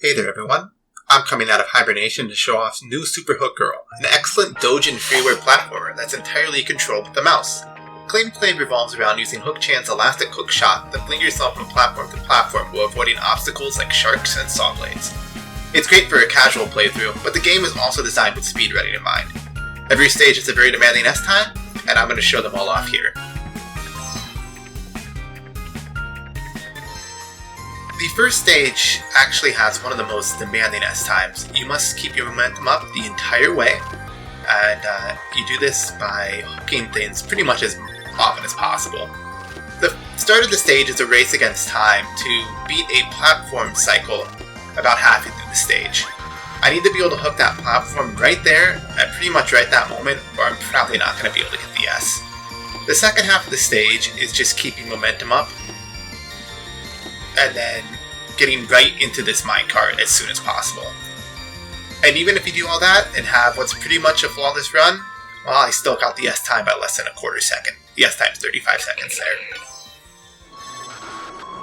Hey there everyone, I'm coming out of hibernation to show off new Super Hook Girl, an excellent doujin freeware platformer that's entirely controlled with the mouse. Gameplay revolves around using Hook-chan's elastic hook shot that fling yourself from platform to platform while avoiding obstacles like sharks and saw blades. It's great for a casual playthrough, but the game is also designed with speedrunning in mind. Every stage is a very demanding S-time, and I'm going to show them all off here. The first stage actually has one of the most demanding S-times. You must keep your momentum up the entire way, and you do this by hooking things pretty much as often as possible. The start of the stage is a race against time to beat a platform cycle about halfway through the stage. I need to be able to hook that platform right there at pretty much right that moment, or I'm probably not going to be able to get the S. The second half of the stage is just keeping momentum up, and then getting right into this minecart as soon as possible. And even if you do all that and have what's pretty much a flawless run, well, I still got the S time by less than a quarter second. The S time is 35 seconds there.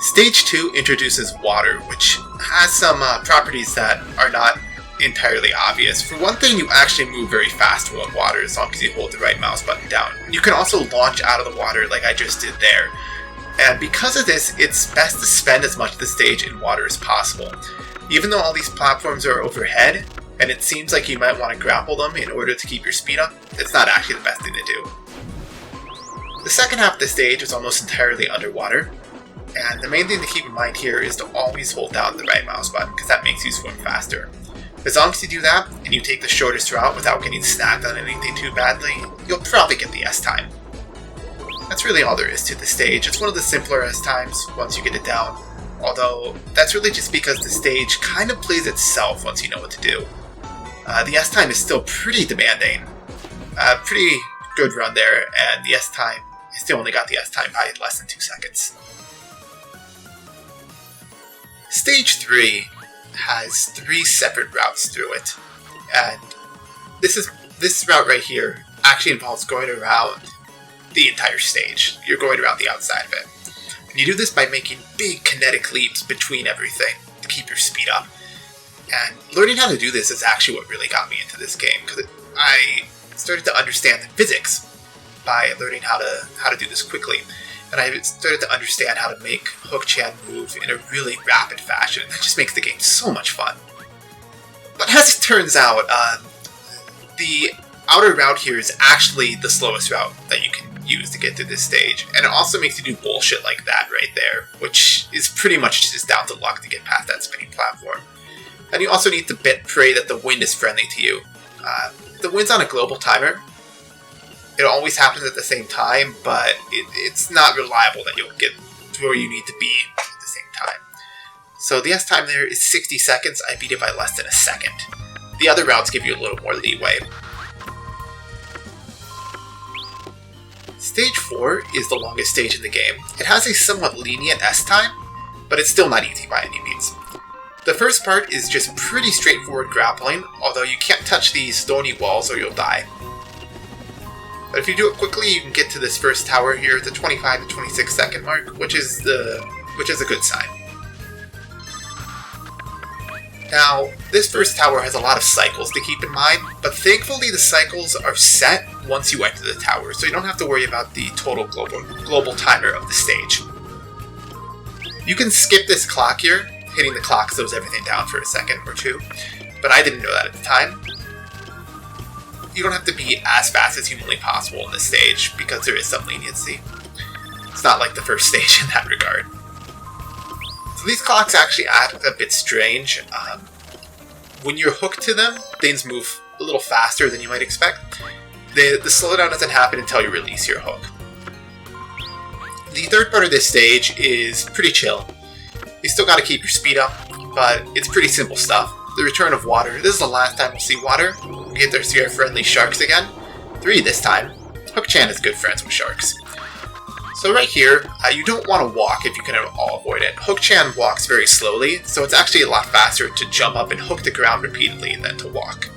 Stage 2 introduces water, which has some properties that are not entirely obvious. For one thing, you actually move very fast while in water as long as you hold the right mouse button down. You can also launch out of the water like I just did there. And because of this, it's best to spend as much of the stage in water as possible. Even though all these platforms are overhead, and it seems like you might want to grapple them in order to keep your speed up, it's not actually the best thing to do. The second half of the stage is almost entirely underwater, and the main thing to keep in mind here is to always hold down the right mouse button, because that makes you swim faster. As long as you do that, and you take the shortest route without getting snagged on anything too badly, you'll probably get the S time. That's really all there is to the stage. It's one of the simpler S-times once you get it down, although that's really just because the stage kind of plays itself once you know what to do. The S-time is still pretty demanding. Pretty good run there, and the S-time, I still only got the S-time by less than 2 seconds. Stage 3 has 3 separate routes through it, and this route right here actually involves going around the entire stage. You're going around the outside of it. And you do this by making big kinetic leaps between everything to keep your speed up. And learning how to do this is actually what really got me into this game, because I started to understand the physics by learning how to do this quickly. And I started to understand how to make Hook-chan move in a really rapid fashion. That just makes the game so much fun. But as it turns out, the outer route here is actually the slowest route that you can use to get through this stage, and it also makes you do bullshit like that right there, which is pretty much just down to luck to get past that spinning platform. And you also need to pray that the wind is friendly to you. The wind's on a global timer. It always happens at the same time, but it's not reliable that you'll get to where you need to be at the same time. So the S time there is 60 seconds. I beat it by less than a second. The other routes give you a little more leeway. Stage 4 is the longest stage in the game. It has a somewhat lenient S-time, but it's still not easy by any means. The first part is just pretty straightforward grappling, although you can't touch these stony walls or you'll die. But if you do it quickly, you can get to this first tower here at the 25 to 26 second mark, which is a good sign. Now, this first tower has a lot of cycles to keep in mind, but thankfully the cycles are set once you enter the tower, so you don't have to worry about the total global timer of the stage. You can skip this clock here. Hitting the clock slows everything down for a second or two, but I didn't know that at the time. You don't have to be as fast as humanly possible in this stage, because there is some leniency. It's not like the first stage in that regard. So these clocks actually act a bit strange. When you're hooked to them, things move a little faster than you might expect. The slowdown doesn't happen until you release your hook. The third part of this stage is pretty chill. You still gotta keep your speed up, but it's pretty simple stuff. The return of water. This is the last time we'll see water. We get to see our friendly sharks again. 3 this time. Hook-chan is good friends with sharks. So right here, you don't want to walk if you can at all avoid it. Hook-chan walks very slowly, so it's actually a lot faster to jump up and hook the ground repeatedly than to walk.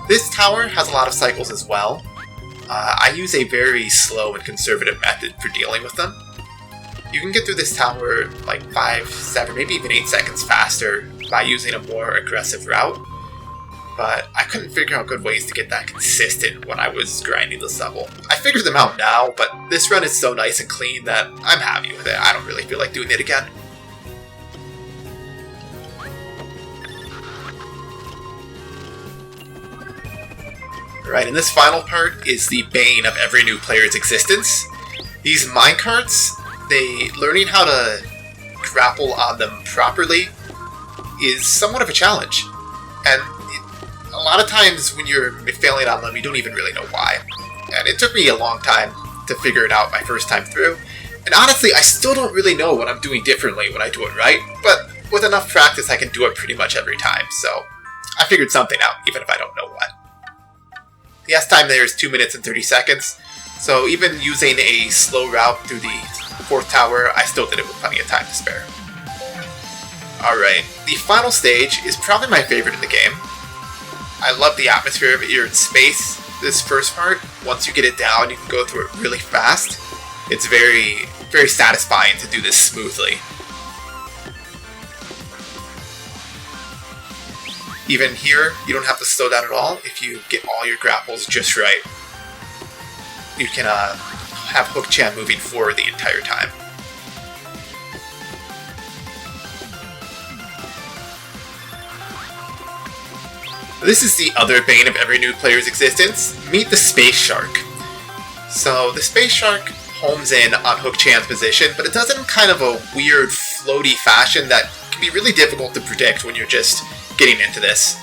This tower has a lot of cycles as well. I use a very slow and conservative method for dealing with them. You can get through this tower like 5, 7, maybe even 8 seconds faster by using a more aggressive route. But I couldn't figure out good ways to get that consistent when I was grinding this level. I figured them out now, but this run is so nice and clean that I'm happy with it. I don't really feel like doing it again. Alright, and this final part is the bane of every new player's existence. These minecarts, learning how to grapple on them properly is somewhat of a challenge. And a lot of times when you're failing on them, you don't even really know why. And it took me a long time to figure it out my first time through. And honestly, I still don't really know what I'm doing differently when I do it right, but with enough practice I can do it pretty much every time, so I figured something out, even if I don't know what. The S time there is 2 minutes and 30 seconds, so even using a slow route through the 4th tower, I still did it with plenty of time to spare. Alright, the final stage is probably my favorite in the game. I love the atmosphere of it. You're in space. This first part, once you get it down, you can go through it really fast. It's very, very satisfying to do this smoothly. Even here, you don't have to slow down at all if you get all your grapples just right. You can have Qpic moving forward the entire time. This is the other bane of every new player's existence. Meet the Space Shark. So the Space Shark homes in on Qpic's position, but it does it in kind of a weird, floaty fashion that can be really difficult to predict when you're just getting into this.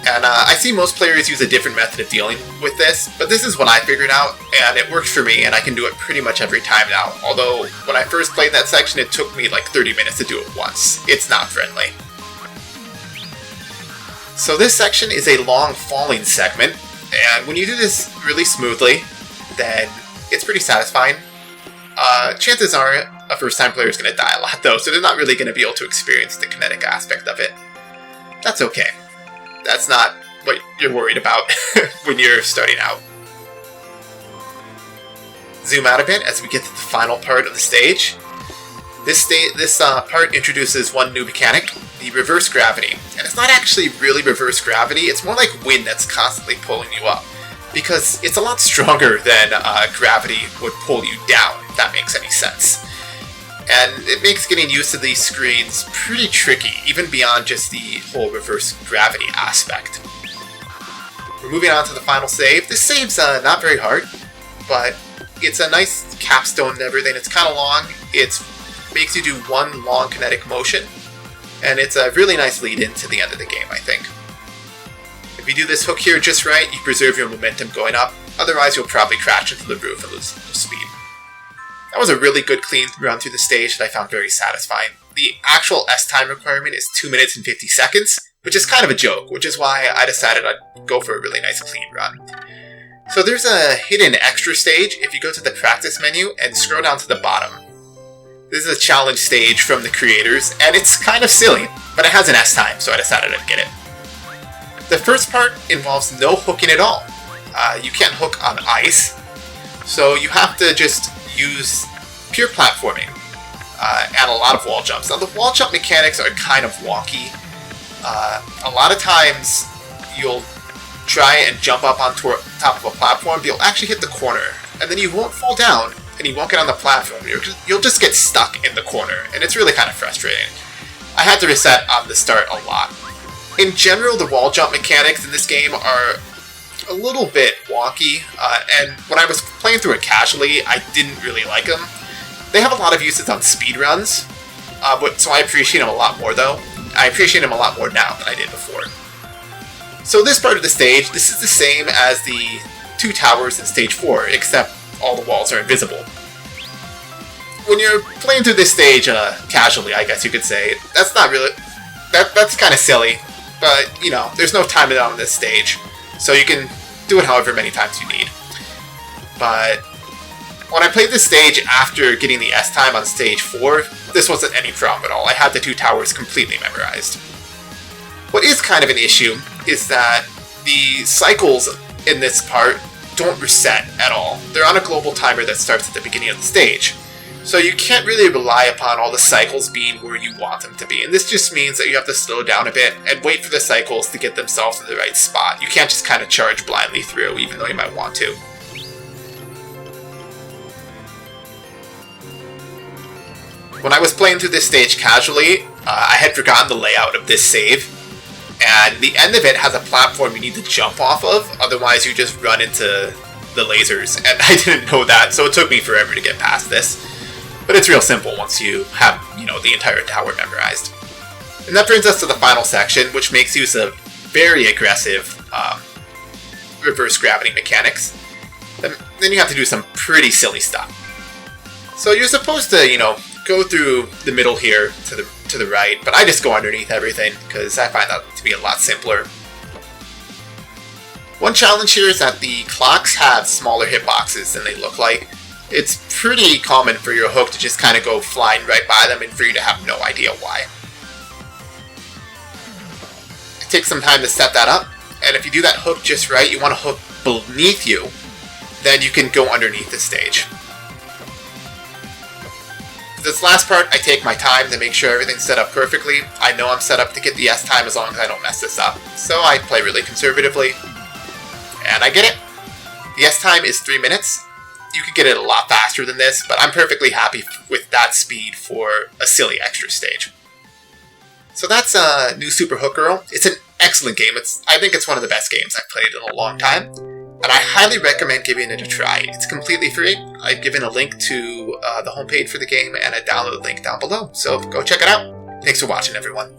And I see most players use a different method of dealing with this, but this is what I figured out, and it works for me, and I can do it pretty much every time now. Although, when I first played that section, it took me like 30 minutes to do it once. It's not friendly. So this section is a long falling segment, and when you do this really smoothly, then it's pretty satisfying. Chances are a first-time player is going to die a lot though, so they're not really going to be able to experience the kinetic aspect of it. That's okay. That's not what you're worried about when you're starting out. Zoom out a bit as we get to the final part of the stage. This part introduces one new mechanic, the reverse gravity. And it's not actually really reverse gravity, it's more like wind that's constantly pulling you up. Because it's a lot stronger than gravity would pull you down, if that makes any sense. And it makes getting used to these screens pretty tricky, even beyond just the whole reverse gravity aspect. We're moving on to the final save. This save's not very hard, but it's a nice capstone and everything. It's kind of long. It makes you do one long kinetic motion, and it's a really nice lead into the end of the game, I think. If you do this hook here just right, you preserve your momentum going up. Otherwise, you'll probably crash into the roof and lose speed. That was a really good clean run through the stage that I found very satisfying. The actual S-time requirement is 2 minutes and 50 seconds, which is kind of a joke, which is why I decided I'd go for a really nice clean run. So there's a hidden extra stage if you go to the practice menu and scroll down to the bottom. This is a challenge stage from the creators, and it's kind of silly, but it has an S-time, so I decided I'd get it. The first part involves no hooking at all. You can't hook on ice, so you have to just use pure platforming and a lot of wall jumps. Now the wall jump mechanics are kind of wonky. A lot of times you'll try and jump up on top of a platform, but you'll actually hit the corner, and then you won't fall down, and you won't get on the platform. You'll just get stuck in the corner, and it's really kind of frustrating. I had to reset on the start a lot. In general, the wall jump mechanics in this game are a little bit wonky, and when I was playing through it casually, I didn't really like them. They have a lot of uses on speedruns, so I appreciate them a lot more though. I appreciate them a lot more now than I did before. So this part of the stage, this is the same as the 2 towers in stage 4, except all the walls are invisible. When you're playing through this stage casually, I guess you could say, that's not really... That's kind of silly, but, you know, there's no timer on this stage, so you can do it however many times you need. But when I played this stage after getting the S-time on stage 4, this wasn't any problem at all. I had the 2 towers completely memorized. What is kind of an issue is that the cycles in this part don't reset at all. They're on a global timer that starts at the beginning of the stage. So you can't really rely upon all the cycles being where you want them to be, and this just means that you have to slow down a bit and wait for the cycles to get themselves in the right spot. You can't just kind of charge blindly through, even though you might want to. When I was playing through this stage casually, I had forgotten the layout of this save, and the end of it has a platform you need to jump off of, otherwise you just run into the lasers, and I didn't know that, so it took me forever to get past this. But it's real simple once you have, the entire tower memorized. And that brings us to the final section, which makes use of very aggressive reverse gravity mechanics. Then you have to do some pretty silly stuff. So you're supposed to, go through the middle here to the right, but I just go underneath everything because I find that to be a lot simpler. One challenge here is that the clocks have smaller hitboxes than they look like. It's pretty common for your hook to just kind of go flying right by them and for you to have no idea why. It takes some time to set that up, and if you do that hook just right, you want to hook beneath you, then you can go underneath the stage. For this last part, I take my time to make sure everything's set up perfectly. I know I'm set up to get the S time as long as I don't mess this up, so I play really conservatively. And I get it. The S time is 3 minutes. You could get it a lot faster than this, but I'm perfectly happy with that speed for a silly extra stage. So that's New Super Hook Girl. It's an excellent game. I think it's one of the best games I've played in a long time, and I highly recommend giving it a try. It's completely free. I've given a link to the homepage for the game and a download link down below, so go check it out. Thanks for watching, everyone.